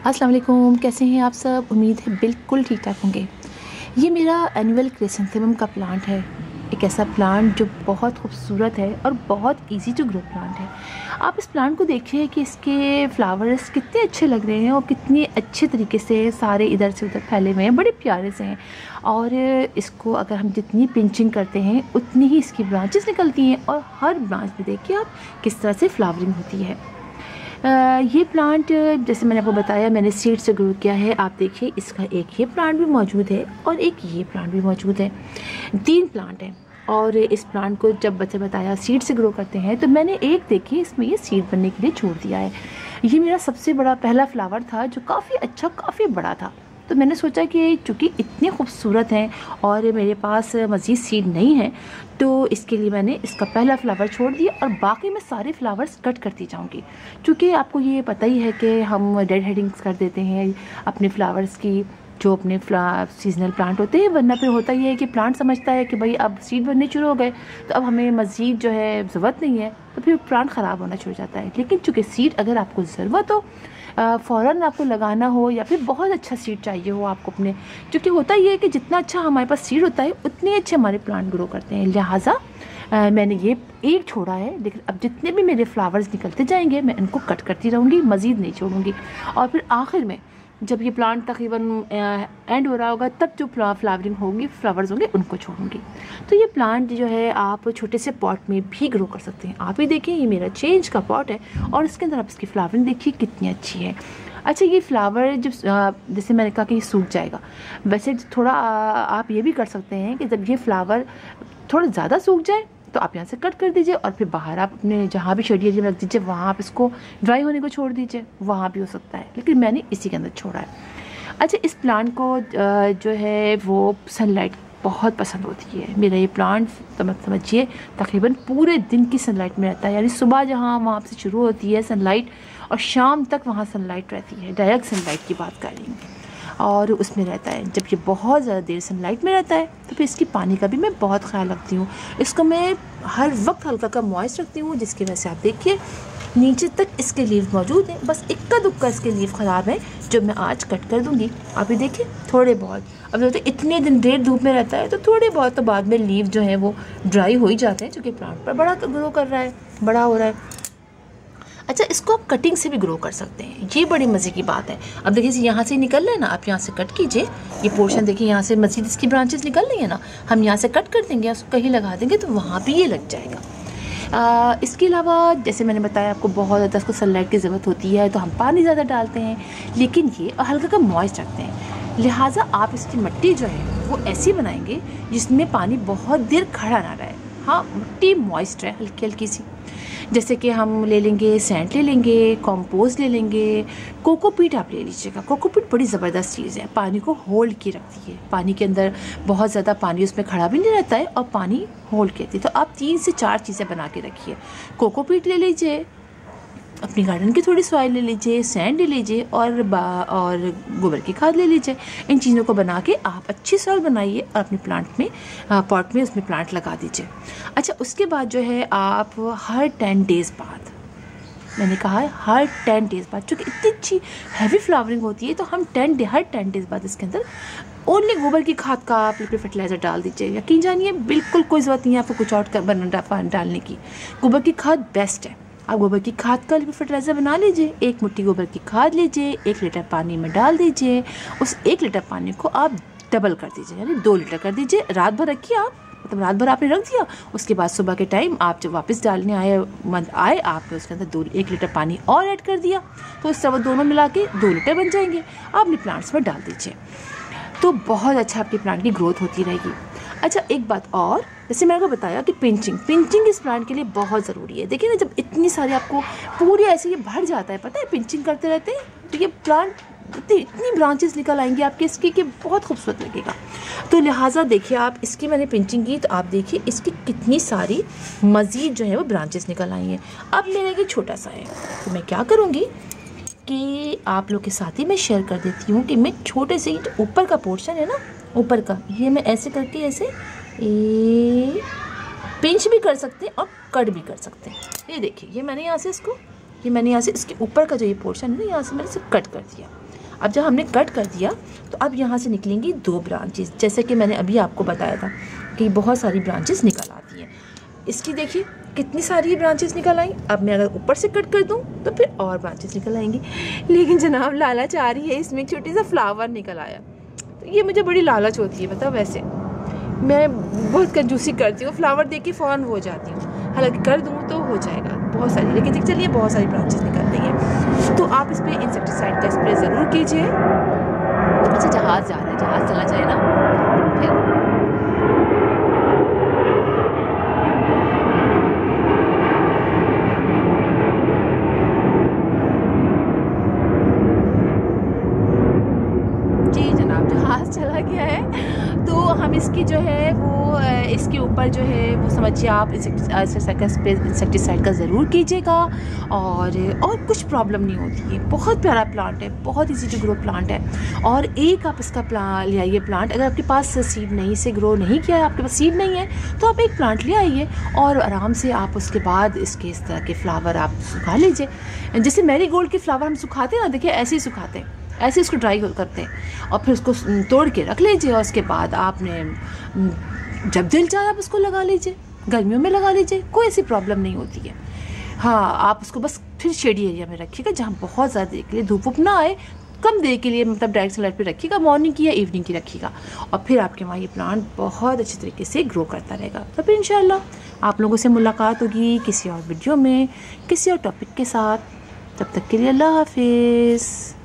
अस्सलाम वालेकुम, कैसे हैं आप सब। उम्मीद है बिल्कुल ठीक ठाक होंगे। ये मेरा एनुअल क्रिसैंथेमम का प्लांट है। एक ऐसा प्लांट जो बहुत खूबसूरत है और बहुत इजी टू ग्रो प्लांट है। आप इस प्लांट को देखिए कि इसके फ्लावर्स कितने अच्छे लग रहे हैं और कितने अच्छे तरीके से सारे इधर से उधर फैले हुए हैं, बड़े प्यारे से हैं। और इसको अगर हम जितनी पिंचिंग करते हैं उतनी ही इसकी ब्रांचेस निकलती हैं और हर ब्रांच में देखिए आप किस तरह से फ्लावरिंग होती है। ये प्लांट जैसे मैंने आपको बताया, मैंने सीड से ग्रो किया है। आप देखिए इसका एक ये प्लांट भी मौजूद है और एक ये प्लांट भी मौजूद है। 3 प्लांट हैं। और इस प्लांट को जब बच्चे बताया सीड से ग्रो करते हैं तो मैंने एक देखिए इसमें ये सीड बनने के लिए छोड़ दिया है। ये मेरा सबसे बड़ा पहला फ्लावर था जो काफ़ी अच्छा, काफ़ी बड़ा था। तो मैंने सोचा कि चूँकि इतने खूबसूरत हैं और मेरे पास मज़ीद सीड नहीं है तो इसके लिए मैंने इसका पहला फ्लावर छोड़ दिया और बाकी मैं सारे फ्लावर्स कट करती जाऊंगी। क्योंकि आपको ये पता ही है कि हम डेड हेडिंग्स कर देते हैं अपने फ्लावर्स की, जो अपने सीजनल प्लांट होते हैं। वरना फिर होता ही है कि प्लांट समझता है कि भाई अब सीड बनने शुरू हो गए तो अब हमें मज़ीद जो है ज़रूरत नहीं है, तो फिर प्लांट ख़राब होना शुरू हो जाता है। लेकिन चूँकि सीड अगर आपको ज़रूरत हो, फ़ौरन आपको लगाना हो या फिर बहुत अच्छा सीड चाहिए हो आपको अपने, क्योंकि होता ही है कि जितना अच्छा हमारे पास सीड होता है उतने अच्छे हमारे प्लांट ग्रो करते हैं। लिहाजा मैंने ये एक छोड़ा है, लेकिन अब जितने भी मेरे फ्लावर्स निकलते जाएंगे मैं इनको कट करती रहूँगी, मज़ीद नहीं छोड़ूंगी। और फिर आखिर में जब ये प्लांट तकरीबन एंड हो रहा होगा तब जो फ्लावरिंग होंगी, फ्लावर्स होंगे, उनको छोड़ूंगी। तो ये प्लांट जो है आप छोटे से पॉट में भी ग्रो कर सकते हैं। आप ही देखिए ये मेरा चेंज का पॉट है और इसके अंदर आप इसकी फ्लावरिंग देखिए कितनी अच्छी है। अच्छा, ये फ्लावर जब जैसे मैंने कहा कि ये सूख जाएगा, वैसे थोड़ा आप ये भी कर सकते हैं कि जब ये फ्लावर थोड़ा ज़्यादा सूख जाए तो आप यहाँ से कट कर दीजिए और फिर बाहर आप अपने जहाँ भी शेड एरिया में रख दीजिए, वहाँ आप इसको ड्राई होने को छोड़ दीजिए, वहाँ भी हो सकता है। लेकिन मैंने इसी के अंदर छोड़ा है। अच्छा, इस प्लांट को जो है वो सनलाइट बहुत पसंद होती है। मेरा ये प्लांट समझिए तकरीबन पूरे दिन की सनलाइट में रहता है, यानी सुबह जहाँ वहाँ से शुरू होती है सनलाइट और शाम तक वहाँ सनलाइट रहती है। डायरेक्ट सनलाइट की बात कर रही हूँ और उसमें रहता है। जब ये बहुत ज़्यादा देर सनलाइट में रहता है तो फिर इसकी पानी का भी मैं बहुत ख्याल रखती हूँ। इसको मैं हर वक्त हल्का का मॉइस्ट रखती हूँ, जिसकी वजह से आप देखिए नीचे तक इसके लीव मौजूद हैं। बस इक्का दुक्का इसके लीव ख़राब है जो मैं आज कट कर दूँगी। आप ये देखिए थोड़े बहुत, अब देखते इतने दिन देर धूप में रहता है तो थोड़े बहुत तो बाद में लीव जो है वो ड्राई हो ही जाते हैं, क्योंकि प्लांट पर बड़ा ग्रो कर रहा है, बड़ा हो रहा है। अच्छा, इसको आप कटिंग से भी ग्रो कर सकते हैं, ये बड़ी मज़े की बात है। अब देखिए यहाँ से निकल रहा है ना, आप यहाँ से कट कीजिए, ये पोर्शन देखिए यहाँ से मज़ीद इसकी ब्रांचेस निकल रही है ना, हम यहाँ से कट कर देंगे, उसको कहीं लगा देंगे तो वहाँ भी ये लग जाएगा। इसके अलावा जैसे मैंने बताया आपको बहुत ज़्यादा इसको सनलाइट की ज़रूरत होती है तो हम पानी ज़्यादा डालते हैं, लेकिन ये हल्का का मॉइस्ट रखते हैं। लिहाजा आप इसकी मिट्टी जो है वो ऐसी बनाएंगे जिसमें पानी बहुत देर खड़ा ना रहे। हाँ, मिट्टी मॉइस्ट है, हल्की हल्की सी। जैसे कि हम ले लेंगे सैंड, ले लेंगे कंपोस्ट, ले लेंगे कोकोपीट, आप ले लीजिएगा। कोकोपीट बड़ी ज़बरदस्त चीज़ है, पानी को होल्ड की रखती है, पानी के अंदर बहुत ज़्यादा पानी उसमें खड़ा भी नहीं रहता है और पानी होल्ड करती है। तो आप 3 से 4 चीज़ें बना के रखिए। कोकोपीट ले लीजिए, अपनी गार्डन की थोड़ी सॉइल ले लीजिए, सैंड ले लीजिए और गोबर की खाद ले लीजिए। इन चीज़ों को बना के आप अच्छी सॉइल बनाइए और अपने प्लांट में पॉट में उसमें प्लांट लगा दीजिए। अच्छा, उसके बाद जो है आप हर 10 डेज़ बाद, मैंने कहा है हर 10 डेज़ बाद, चूँकि इतनी अच्छी हैवी फ्लावरिंग होती है तो हम हर 10 डेज़ बाद इसके अंदर ओनली गोबर की खाद का आप लिक्विड फर्टिलाइज़र डाल दीजिए। यकीन जानिए बिल्कुल कोई ज़रूरत नहीं है आपको कुछ और डालने की। गोबर की खाद बेस्ट है। आप गोबर की खाद का लिक्विड फर्टिलाइज़र बना लीजिए, 1 मुट्ठी गोबर की खाद लीजिए, 1 लीटर पानी में डाल दीजिए, उस 1 लीटर पानी को आप डबल कर दीजिए, यानी 2 लीटर कर दीजिए। रात भर रखिए आप, मतलब रात भर आपने रख दिया, उसके बाद सुबह के टाइम आप जब वापस डालने आए आपने उसके अंदर 1 लीटर पानी और ऐड कर दिया, तो इस तरह दोनों मिला के 2 लीटर बन जाएंगे। आप अपने प्लांट्स में डाल दीजिए तो बहुत अच्छा आपके प्लांट की ग्रोथ होती रहेगी। अच्छा, एक बात और, जैसे मैंने आपको बताया कि पिंचिंग इस प्लांट के लिए बहुत ज़रूरी है। देखिए ना, जब इतनी सारी आपको पूरी ऐसे ये भर जाता है, पता है, पिंचिंग करते रहते हैं तो ये प्लांट इतनी ब्रांचेस निकल आएंगी आपके इसकी कि बहुत खूबसूरत लगेगा। तो लिहाजा देखिए आप इसकी मैंने पिंचिंग की तो आप देखिए इसकी कितनी सारी मज़ीद जो है वो ब्रांचेस निकल आई हैं। अब मेरा ये छोटा सा है तो मैं क्या करूँगी कि आप लोग के साथ ही मैं शेयर कर देती हूँ कि मैं छोटे से जो ऊपर का पोर्शन है ना, ऊपर का, ये मैं ऐसे करके ऐसे पिंच भी कर सकते हैं और कट भी कर सकते हैं। ये देखिए, ये मैंने यहाँ से इसके ऊपर का जो ये पोर्शन है ना, यहाँ से मैंने इसे कट कर दिया। अब जब हमने कट कर दिया तो अब यहाँ से निकलेंगी 2 ब्रांचेस, जैसे कि मैंने अभी आपको बताया था कि बहुत सारी ब्रांचेस निकल आती हैं। इसकी देखिए कितनी सारी ब्रांचेस निकल आई। अब मैं अगर ऊपर से कट कर दूँ तो फिर और ब्रांचेस निकल आएंगी, लेकिन जनाब लालच आ रही है, इसमें एक छोटी सा फ्लावर निकल आया। तो ये मुझे बड़ी लालच होती है, बताओ। वैसे मैं बहुत कंजूसी करती हूँ, फ्लावर देख के फ़ौरन हो जाती हूँ, हालांकि कर दूँ तो हो जाएगा बहुत सारी, लेकिन चलिए बहुत सारी ब्रांचेस निकल रही हैं। तो आप इस पर इंसेक्टिसाइड का स्प्रे ज़रूर कीजिए। अच्छा जहाज़ जा रहा है, जहाज़ चला जाए ना फिर। जी जनाब, जहाज़ चला गया है। तो हम इसकी जो है वो इसके ऊपर जो है वो समझिए आप इंसेक्टिसाइड का ज़रूर कीजिएगा, और कुछ प्रॉब्लम नहीं होती है। बहुत प्यारा प्लांट है, बहुत इजी टू ग्रो प्लांट है। और एक आप इसका ले आइए प्लांट, अगर आपके पास सीड नहीं से ग्रो नहीं किया है, आपके पास सीड नहीं है, तो आप एक प्लांट ले आइए और आराम से आप उसके बाद इसके इस तरह के फ्लावर आप सुखा लीजिए। जैसे मैरीगोल्ड के फ्लावर हम सुखाते हैं ना, देखिए ऐसे ही सुखाते हैं, ऐसे इसको ड्राई करते हैं और फिर उसको तोड़ के रख लीजिए, और उसके बाद आपने जब दिल चाहे आप उसको लगा लीजिए, गर्मियों में लगा लीजिए, कोई ऐसी प्रॉब्लम नहीं होती है। हाँ, आप उसको बस फिर शेडी एरिया में रखिएगा जहाँ बहुत ज़्यादा देर के लिए धूप वूप ना आए, कम देर के लिए, मतलब डायरेक्ट सनलाइट पे रखिएगा, मॉर्निंग की या इवनिंग की रखिएगा, और फिर आपके वहाँ ये प्लांट बहुत अच्छी तरीके से ग्रो करता रहेगा। तो फिर इंशाल्लाह आप लोगों से मुलाकात होगी किसी और वीडियो में, किसी और टॉपिक के साथ। तब तक के लिए अल्लाह हाफिज़।